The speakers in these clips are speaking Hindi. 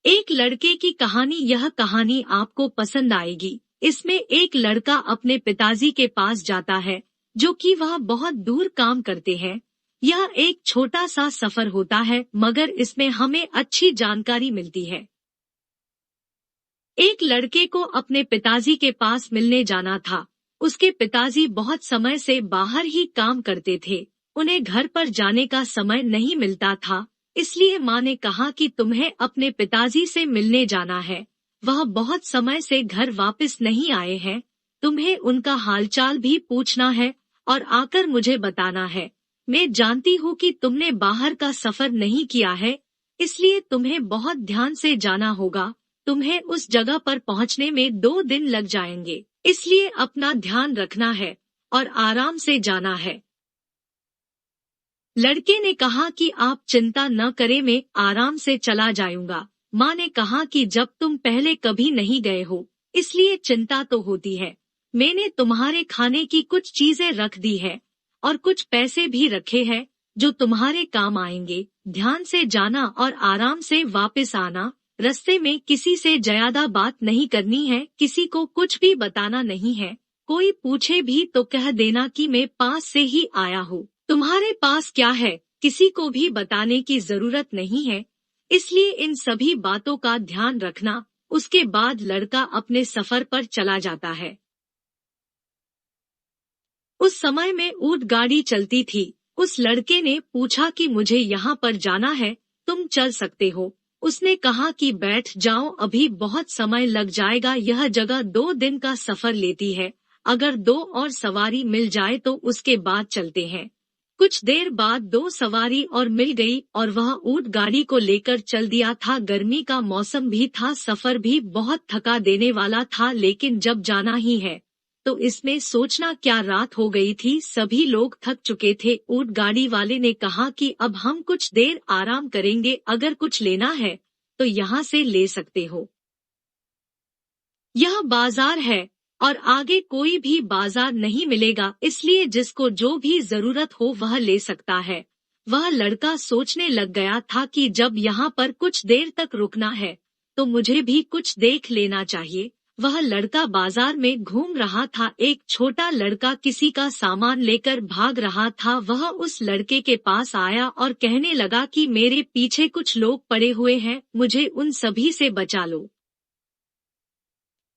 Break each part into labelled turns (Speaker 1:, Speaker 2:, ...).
Speaker 1: एक लड़के की कहानी। यह कहानी आपको पसंद आएगी। इसमें एक लड़का अपने पिताजी के पास जाता है, जो कि वह बहुत दूर काम करते हैं। यह एक छोटा सा सफर होता है, मगर इसमें हमें अच्छी जानकारी मिलती है। एक लड़के को अपने पिताजी के पास मिलने जाना था। उसके पिताजी बहुत समय से बाहर ही काम करते थे। उन्हें घर पर जाने का समय नहीं मिलता था, इसलिए माँ ने कहा कि तुम्हें अपने पिताजी से मिलने जाना है। वह बहुत समय से घर वापस नहीं आए हैं। तुम्हें उनका हालचाल भी पूछना है और आकर मुझे बताना है। मैं जानती हूँ कि तुमने बाहर का सफर नहीं किया है, इसलिए तुम्हें बहुत ध्यान से जाना होगा। तुम्हें उस जगह पर पहुंचने में 2 दिन लग जाएंगे, इसलिए अपना ध्यान रखना है और आराम से जाना है। लड़के ने कहा कि आप चिंता न करें, मैं आराम से चला जाऊंगा। माँ ने कहा कि जब तुम पहले कभी नहीं गए हो, इसलिए चिंता तो होती है। मैंने तुम्हारे खाने की कुछ चीजें रख दी है और कुछ पैसे भी रखे हैं, जो तुम्हारे काम आएंगे। ध्यान से जाना और आराम से वापस आना। रास्ते में किसी से ज्यादा बात नहीं करनी है, किसी को कुछ भी बताना नहीं है। कोई पूछे भी तो कह देना कि मैं पास से ही आया हूँ। तुम्हारे पास क्या है, किसी को भी बताने की जरूरत नहीं है, इसलिए इन सभी बातों का ध्यान रखना। उसके बाद लड़का अपने सफर पर चला जाता है। उस समय में ऊंट गाड़ी चलती थी। उस लड़के ने पूछा कि मुझे यहाँ पर जाना है, तुम चल सकते हो। उसने कहा कि बैठ जाओ, अभी बहुत समय लग जाएगा। यह जगह 2 दिन का सफर लेती है। अगर 2 और सवारी मिल जाए तो उसके बाद चलते हैं। कुछ देर बाद 2 सवारी और मिल गई और वह ऊंट गाड़ी को लेकर चल दिया था। गर्मी का मौसम भी था, सफर भी बहुत थका देने वाला था, लेकिन जब जाना ही है तो इसमें सोचना क्या। रात हो गई थी, सभी लोग थक चुके थे। ऊंट गाड़ी वाले ने कहा कि अब हम कुछ देर आराम करेंगे, अगर कुछ लेना है तो यहाँ से ले सकते हो। यह बाजार है और आगे कोई भी बाजार नहीं मिलेगा, इसलिए जिसको जो भी जरूरत हो वह ले सकता है। वह लड़का सोचने लग गया था कि जब यहाँ पर कुछ देर तक रुकना है तो मुझे भी कुछ देख लेना चाहिए। वह लड़का बाजार में घूम रहा था। एक छोटा लड़का किसी का सामान लेकर भाग रहा था। वह उस लड़के के पास आया और कहने लगा कि मेरे पीछे कुछ लोग पड़े हुए हैं, मुझे उन सभी से बचा लो।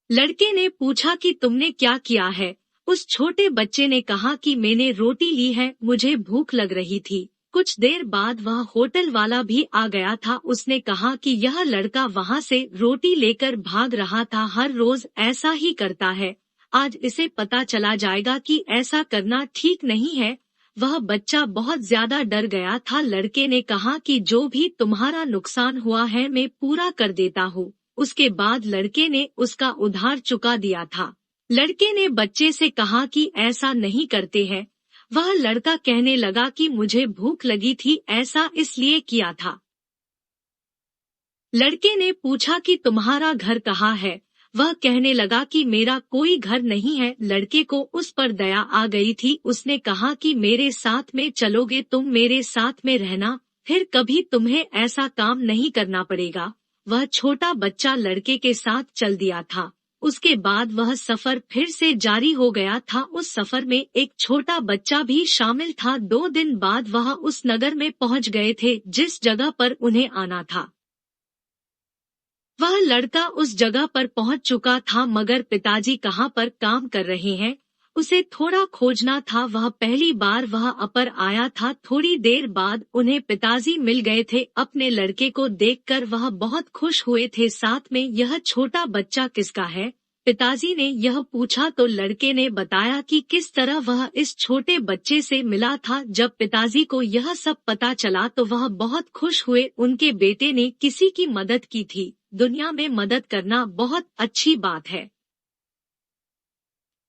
Speaker 1: लड़के ने पूछा कि तुमने क्या किया है। उस छोटे बच्चे ने कहा कि मैंने रोटी ली है, मुझे भूख लग रही थी। कुछ देर बाद वह होटल वाला भी आ गया था। उसने कहा कि यह लड़का वहाँ से रोटी लेकर भाग रहा था, हर रोज ऐसा ही करता है। आज इसे पता चला जाएगा कि ऐसा करना ठीक नहीं है। वह बच्चा बहुत ज्यादा डर गया था। लड़के ने कहा कि जो भी तुम्हारा नुकसान हुआ है मैं पूरा कर देता हूँ। उसके बाद लड़के ने उसका उधार चुका दिया था। लड़के ने बच्चे से कहा कि ऐसा नहीं करते हैं। वह लड़का कहने लगा कि मुझे भूख लगी थी, ऐसा इसलिए किया था। लड़के ने पूछा कि तुम्हारा घर कहाँ है। वह कहने लगा कि मेरा कोई घर नहीं है। लड़के को उस पर दया आ गई थी। उसने कहा कि मेरे साथ में चलोगे, तुम मेरे साथ में रहना, फिर कभी तुम्हें ऐसा काम नहीं करना पड़ेगा। वह छोटा बच्चा लड़के के साथ चल दिया था। उसके बाद वह सफर फिर से जारी हो गया था। उस सफर में एक छोटा बच्चा भी शामिल था। 2 दिन बाद वह उस नगर में पहुंच गए थे जिस जगह पर उन्हें आना था। वह लड़का उस जगह पर पहुंच चुका था, मगर पिताजी कहाँ पर काम कर रहे हैं उसे थोड़ा खोजना था। वह पहली बार वहाँ पर आया था। थोड़ी देर बाद उन्हें पिताजी मिल गए थे। अपने लड़के को देखकर वह बहुत खुश हुए थे। साथ में यह छोटा बच्चा किसका है, पिताजी ने यह पूछा तो लड़के ने बताया कि किस तरह वह इस छोटे बच्चे से मिला था। जब पिताजी को यह सब पता चला तो वह बहुत खुश हुए। उनके बेटे ने किसी की मदद की थी। दुनिया में मदद करना बहुत अच्छी बात है।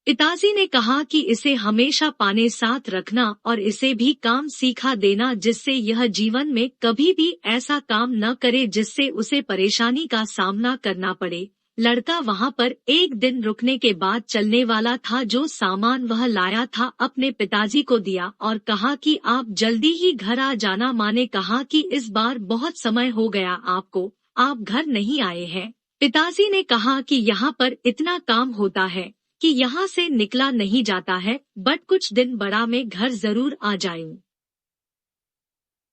Speaker 1: पिताजी ने कहा कि इसे हमेशा पाने साथ रखना और इसे भी काम सिखा देना, जिससे यह जीवन में कभी भी ऐसा काम न करे जिससे उसे परेशानी का सामना करना पड़े। लड़का वहाँ पर 1 दिन रुकने के बाद चलने वाला था। जो सामान वह लाया था अपने पिताजी को दिया और कहा कि आप जल्दी ही घर आ जाना। माँ ने कहा कि इस बार बहुत समय हो गया आपको, आप घर नहीं आए हैं। पिताजी ने कहा कि यहाँ पर इतना काम होता है कि यहाँ से निकला नहीं जाता है, बट कुछ दिन बड़ा में घर जरूर आ जाऊं।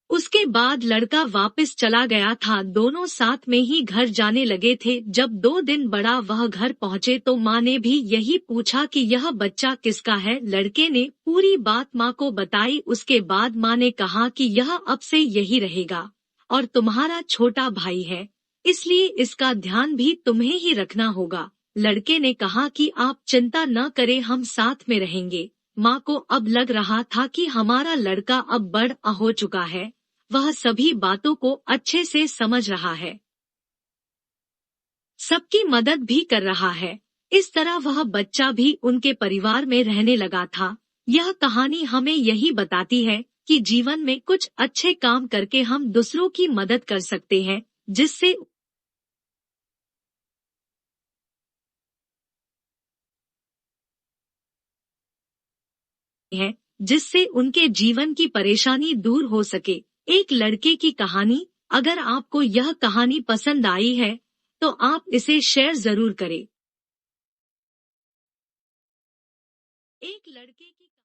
Speaker 1: उसके बाद लड़का वापस चला गया था। दोनों साथ में ही घर जाने लगे थे। जब 2 दिन बड़ा वह घर पहुँचे तो माँ ने भी यही पूछा कि यह बच्चा किसका है। लड़के ने पूरी बात माँ को बताई। उसके बाद माँ ने कहा कि यह अब से यही रहेगा और तुम्हारा छोटा भाई है, इसलिए इसका ध्यान भी तुम्हें ही रखना होगा। लड़के ने कहा कि आप चिंता न करें, हम साथ में रहेंगे। माँ को अब लग रहा था कि हमारा लड़का अब बड़ा हो चुका है, वह सभी बातों को अच्छे से समझ रहा है, सबकी मदद भी कर रहा है। इस तरह वह बच्चा भी उनके परिवार में रहने लगा था। यह कहानी हमें यही बताती है कि जीवन में कुछ अच्छे काम करके हम दूसरों की मदद कर सकते हैं, जिससे उनके जीवन की परेशानी दूर हो सके। एक लड़के की कहानी। अगर आपको यह कहानी पसंद आई है तो आप इसे शेयर जरूर करें। एक लड़के